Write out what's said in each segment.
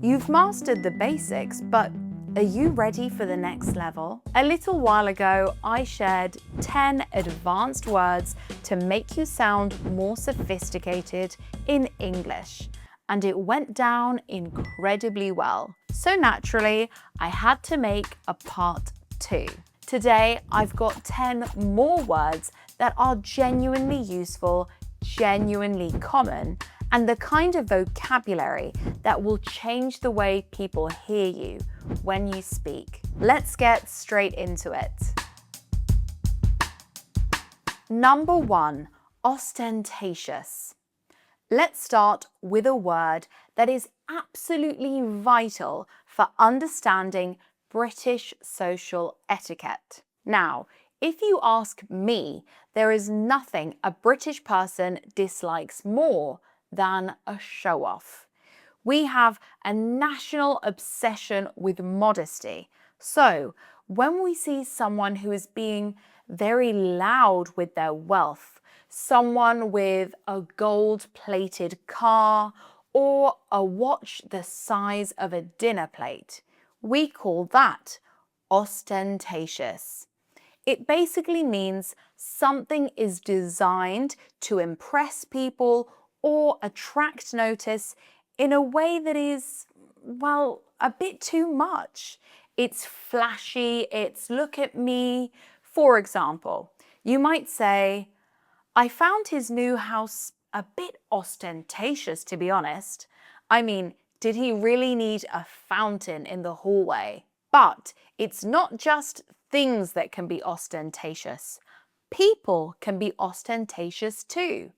You've mastered the basics, but are you ready for the next level? A little while ago, I shared 10 advanced words to make you sound more sophisticated in English, and it went down incredibly well. So naturally, I had to make a part 2. Today, I've got 10 more words that are genuinely useful, genuinely common, and the kind of vocabulary that will change the way people hear you when you speak. Let's get straight into it. Number 1, ostentatious. Let's start with a word that is absolutely vital for understanding British social etiquette. Now, if you ask me, there is nothing a British person dislikes more than a show-off. We have a national obsession with modesty. So, when we see someone who is being very loud with their wealth, someone with a gold-plated car, or a watch the size of a dinner plate, we call that ostentatious. It basically means something is designed to impress people or attract notice in a way that is, well, a bit too much. It's flashy, it's look at me. For example, you might say, I found his new house a bit ostentatious, to be honest. I mean, did he really need a fountain in the hallway? But it's not just things that can be ostentatious. People can be ostentatious too.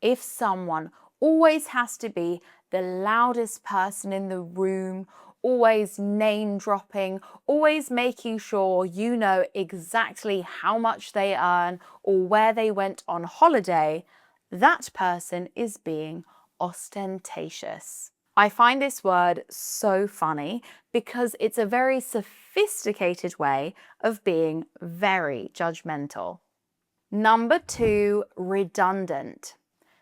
If someone always has to be the loudest person in the room, always name dropping, always making sure you know exactly how much they earn or where they went on holiday, that person is being ostentatious. I find this word so funny because it's a very sophisticated way of being very judgmental. Number 2, redundant.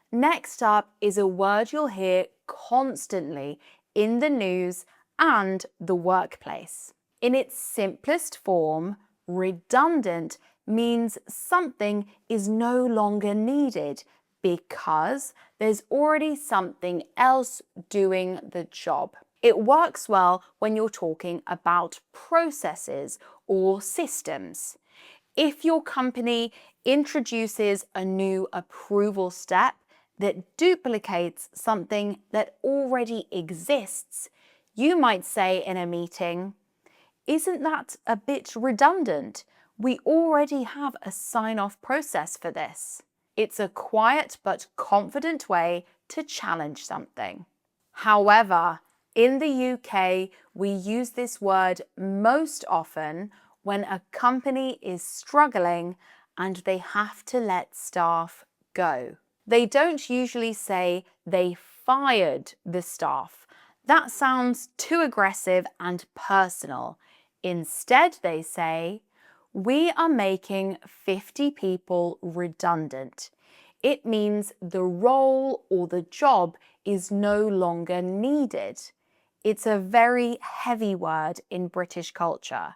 Next up is a word you'll hear constantly in the news and the workplace. In its simplest form, redundant means something is no longer needed because there's already something else doing the job. It works well when you're talking about processes or systems. If your company introduces a new approval step that duplicates something that already exists, you might say in a meeting, "Isn't that a bit redundant? We already have a sign-off process for this." It's a quiet but confident way to challenge something. However, in the UK, we use this word most often when a company is struggling and they have to let staff go. They don't usually say they fired the staff. That sounds too aggressive and personal. Instead, they say, "We are making 50 people redundant." It means the role or the job is no longer needed. It's a very heavy word in British culture.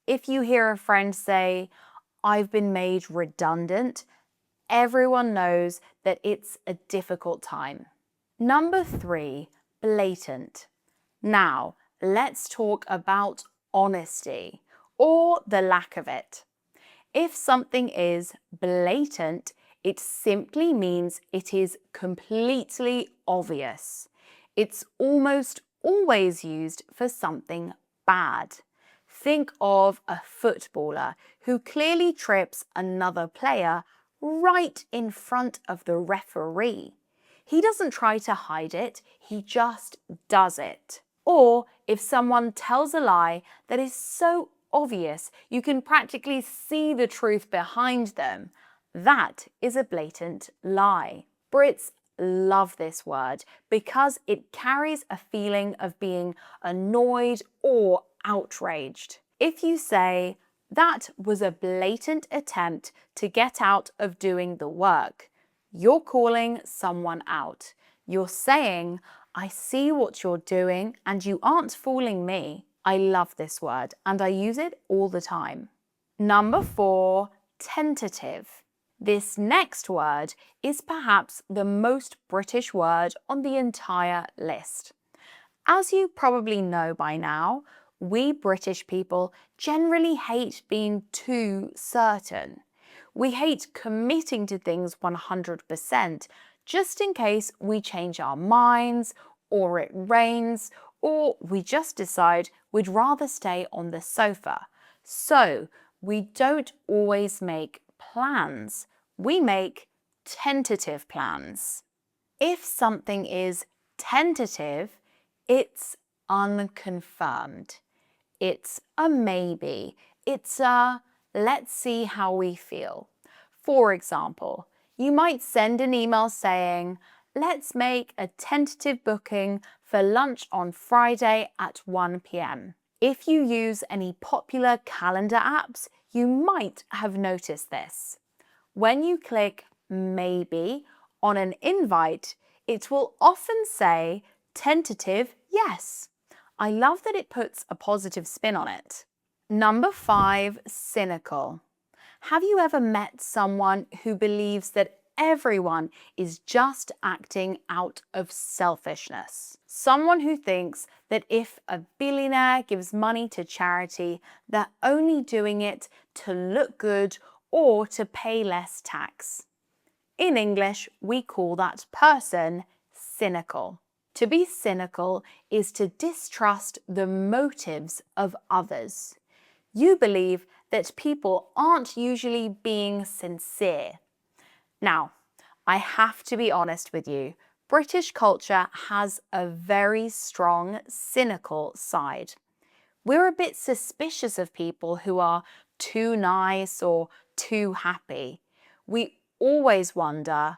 If you hear a friend say, "I've been made redundant," everyone knows that it's a difficult time. Number 3, blatant. Now, let's talk about honesty, or the lack of it. If something is blatant, it simply means it is completely obvious. It's almost always used for something bad. Think of a footballer who clearly trips another player right in front of the referee. He doesn't try to hide it, he just does it. Or if someone tells a lie that is so obvious you can practically see the truth behind them, that is a blatant lie. Brits love this word because it carries a feeling of being annoyed or outraged. If you say, "That was a blatant attempt to get out of doing the work," you're calling someone out. You're saying, I see what you're doing and you aren't fooling me. I love this word and I use it all the time. Number 4, tentative. This next word is perhaps the most British word on the entire list. As you probably know by now, we British people generally hate being too certain. We hate committing to things 100% just in case we change our minds, or it rains, or we just decide we'd rather stay on the sofa. So we don't always make plans. We make tentative plans. If something is tentative, it's unconfirmed. It's a maybe. It's a let's see how we feel. For example, you might send an email saying, let's make a tentative booking for lunch on Friday at 1 p.m. If you use any popular calendar apps, you might have noticed this. When you click maybe on an invite, it will often say tentative yes. I love that it puts a positive spin on it. Number 5, cynical. Have you ever met someone who believes that everyone is just acting out of selfishness? Someone who thinks that if a billionaire gives money to charity, they're only doing it to look good or to pay less tax. In English, we call that person cynical. To be cynical is to distrust the motives of others. You believe that people aren't usually being sincere. Now, I have to be honest with you. British culture has a very strong cynical side. We're a bit suspicious of people who are too nice or too happy. We always wonder,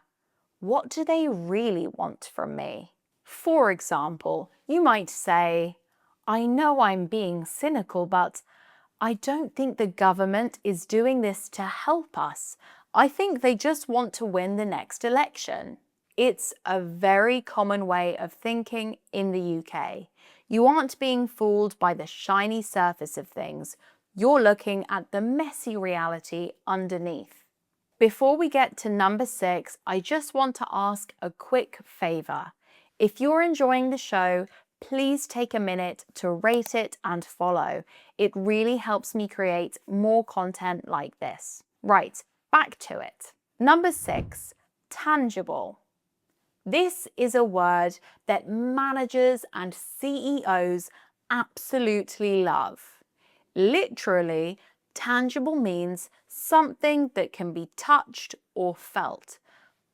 what do they really want from me? For example, you might say, I know I'm being cynical, but I don't think the government is doing this to help us. I think they just want to win the next election. It's a very common way of thinking in the UK. You aren't being fooled by the shiny surface of things. You're looking at the messy reality underneath. Before we get to number 6, I just want to ask a quick favor. If you're enjoying the show, please take a minute to rate it and follow. It really helps me create more content like this. Right, back to it. Number 6, tangible. This is a word that managers and CEOs absolutely love. Literally, tangible means something that can be touched or felt.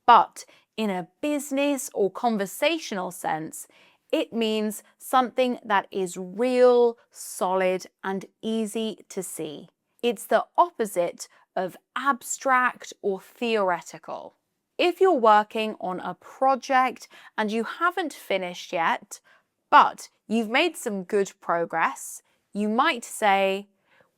But in a business or conversational sense, it means something that is real, solid, and easy to see. It's the opposite of abstract or theoretical. If you're working on a project and you haven't finished yet, but you've made some good progress, you might say,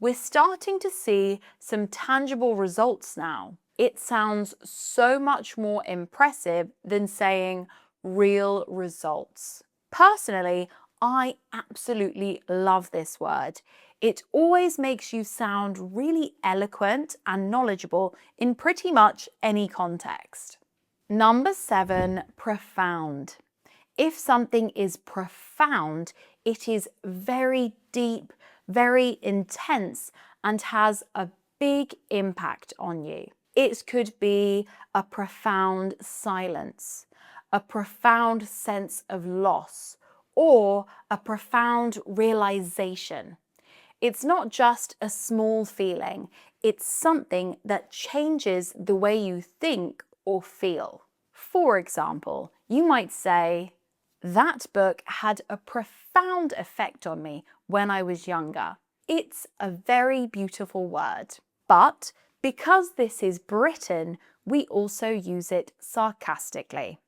we're starting to see some tangible results now. It sounds so much more impressive than saying real results. Personally, I absolutely love this word. It always makes you sound really eloquent and knowledgeable in pretty much any context. Number 7, profound. If something is profound, it is very deep, very intense, and has a big impact on you. It could be a profound silence, a profound sense of loss, or a profound realization. It's not just a small feeling, it's something that changes the way you think or feel. For example, you might say, that book had a profound effect on me when I was younger. It's a very beautiful word. But because this is Britain, we also use it sarcastically.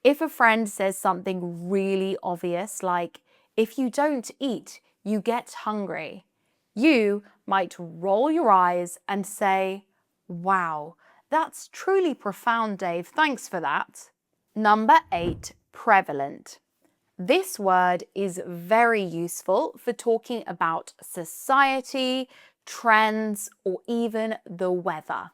If a friend says something really obvious, like, if you don't eat, you get hungry, you might roll your eyes and say, wow, that's truly profound, Dave. Thanks for that. Number 8, prevalent. This word is very useful for talking about society, trends, or even the weather.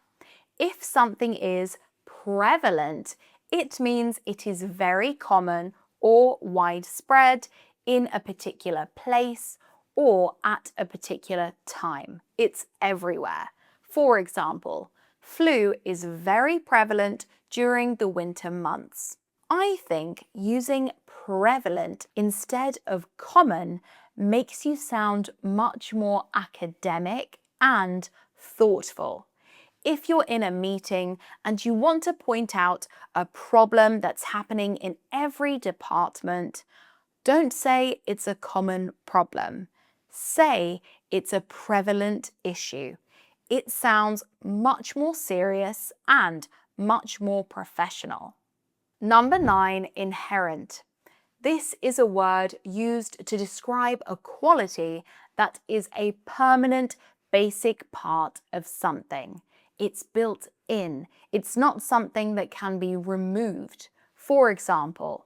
If something is prevalent, it means it is very common or widespread in a particular place or at a particular time. It's everywhere. For example, flu is very prevalent during the winter months. I think using prevalent instead of common makes you sound much more academic and thoughtful. If you're in a meeting and you want to point out a problem that's happening in every department, don't say it's a common problem. Say it's a prevalent issue. It sounds much more serious and much more professional. Number 9, inherent. This is a word used to describe a quality that is a permanent, basic part of something. It's built in. It's not something that can be removed. For example,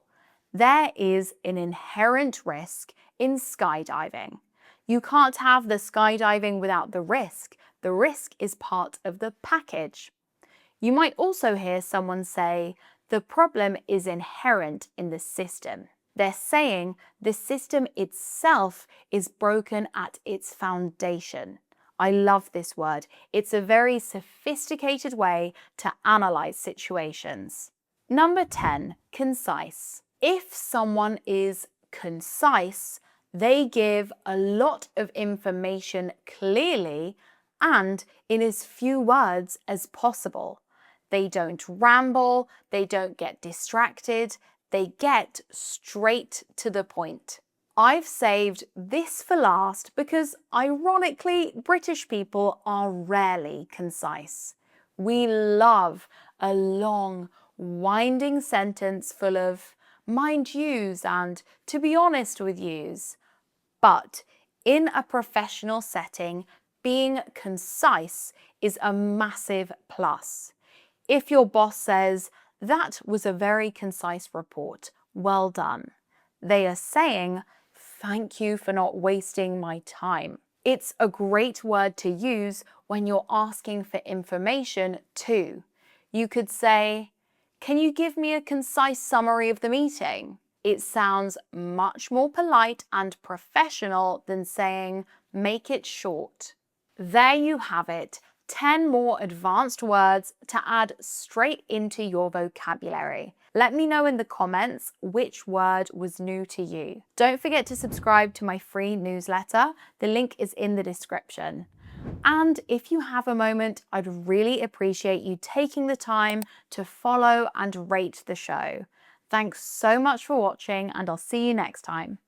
there is an inherent risk in skydiving. You can't have the skydiving without the risk. The risk is part of the package. You might also hear someone say, the problem is inherent in the system. They're saying the system itself is broken at its foundation. I love this word. It's a very sophisticated way to analyze situations. Number 10, concise. If someone is concise, they give a lot of information clearly and in as few words as possible. They don't ramble, they don't get distracted, they get straight to the point. I've saved this for last because, ironically, British people are rarely concise. We love a long, winding sentence full of mind yous and to be honest with yous. But in a professional setting, being concise is a massive plus. If your boss says, that was a very concise report, well done, they are saying, thank you for not wasting my time. It's a great word to use when you're asking for information too. You could say, can you give me a concise summary of the meeting? It sounds much more polite and professional than saying, make it short. There you have it. 10 more advanced words to add straight into your vocabulary. Let me know in the comments which word was new to you. Don't forget to subscribe to my free newsletter. The link is in the description. And if you have a moment, I'd really appreciate you taking the time to follow and rate the show. Thanks so much for watching, and I'll see you next time.